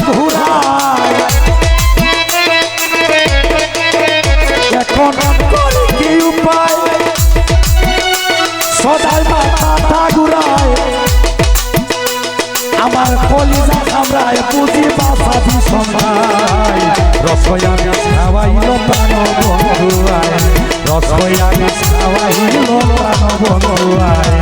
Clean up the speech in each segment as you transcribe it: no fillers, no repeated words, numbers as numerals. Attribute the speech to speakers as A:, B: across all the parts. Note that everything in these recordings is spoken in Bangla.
A: ঘুরায় এখন করি কি উপায় সদাই মাথাটা ঘুরায় আমার কলিজা কামড়ায় বুঝি বাসা বিষমায় রসয়া খাওয়াইল প্রাণ বন্ধুয়ায় রসয়া খাওয়াইল প্রাণ বন্ধুয়ায়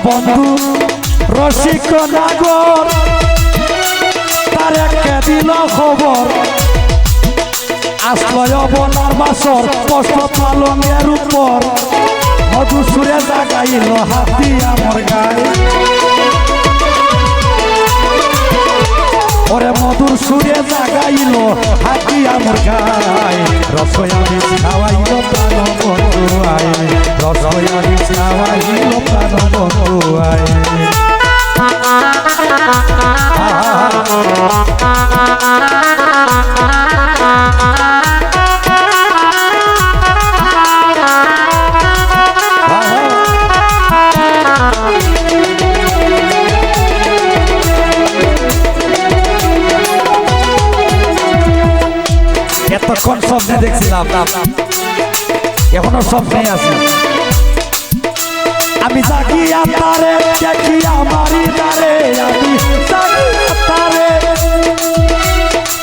A: বন্ধু রসিক নাগর তার একে দিল খবর আশ্রয় বলার বাসর কষ্ট পালনের উপর মধু সুরে জাগাইল হাতি আমার গায়ে ওরে মধুর সুরে জাগাইল হাতি আমার গায়ে রসয়া খাওয়াইল প্রাণ বন্ধুয়ায় রসয়া খাওয়াইল প্রাণ বন্ধুয়ায় এতক্ষণ স্বপ্নে দেখছিলাম এখনো স্বপ্নে আছি আমি জাগিয়া তারে দেখি আমারই দ্বারে আমি জাগিয়া তারে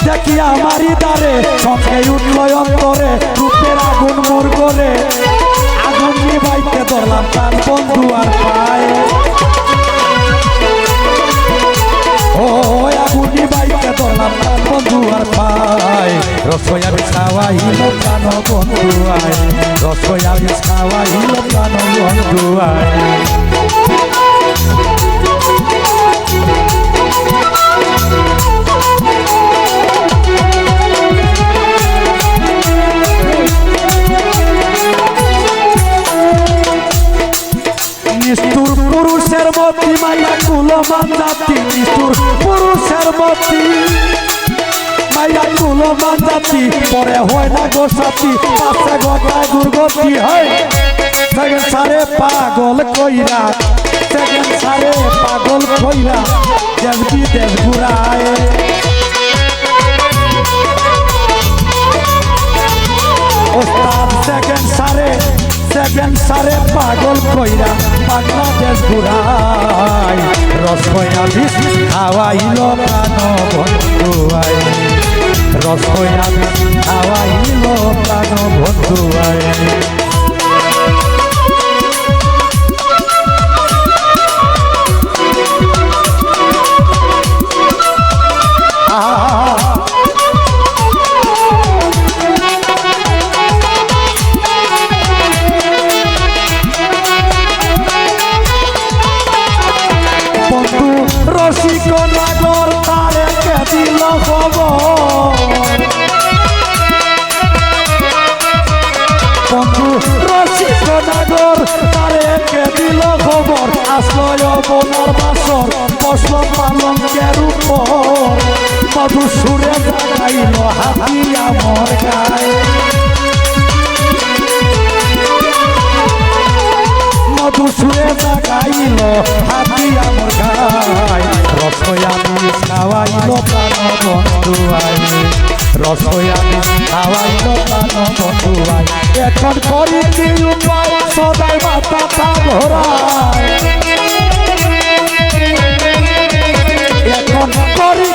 A: দেখি আমারই দ্বারে সঙ্গে উঠল অন্তরে রূপের আগুন মোর গলে আগুন নিবাইতে ধরলাম তার বন্ধু আর পায়ে ও আগুন নিবাইতে ধরলাম তার বন্ধু আর পায় রসয়া খাওয়াইল প্রাণ বন্ধুয়ায় রসয়া খাওয়াইল প্রাণ বন্ধুয়ায় নিষ্ঠুর পুরুষের মতি মাইয়া কুলমান জাতি নিষ্ঠুর পুরুষের মতি মাইয়া কুলমান জাতি পরে হয় না গো সাথী পাশে গটায় দুর্গতি হয় সেকেন্ড সারে পাগল কইরা সেকেন্ড সারে পাগল কইরা দেশ বিদেশ ঘুরায় ওস্তাদ সেকেন্ড সারে পাগল কইরা বাংলাদেশ ঘুরায় রসয়া বিষ খাওয়াইল প্রাণ বন্ধুয়ায় রসয়া বিষ খাওয়াইল প্রাণ বন্ধুয়ায় রসিক নাগর তারে কে দিল খবর বন্ধু রসিক নাগর তারে কে দিল খবর আশ্রয় বলার বাসর ফসল পালঙ্কের উপর মধু সুরে জাগাইল হাতি আমার গায়ে মধু সুরে জাগাইল হাতি আমার গায় রসয়া খাওয়াইল প্রাণ বন্ধুয়ায় রসয়া খাওয়াইল প্রাণ বন্ধুয়ায় এখন করি কি উপায় সদাই মাথাটা ঘোরায় এখন করি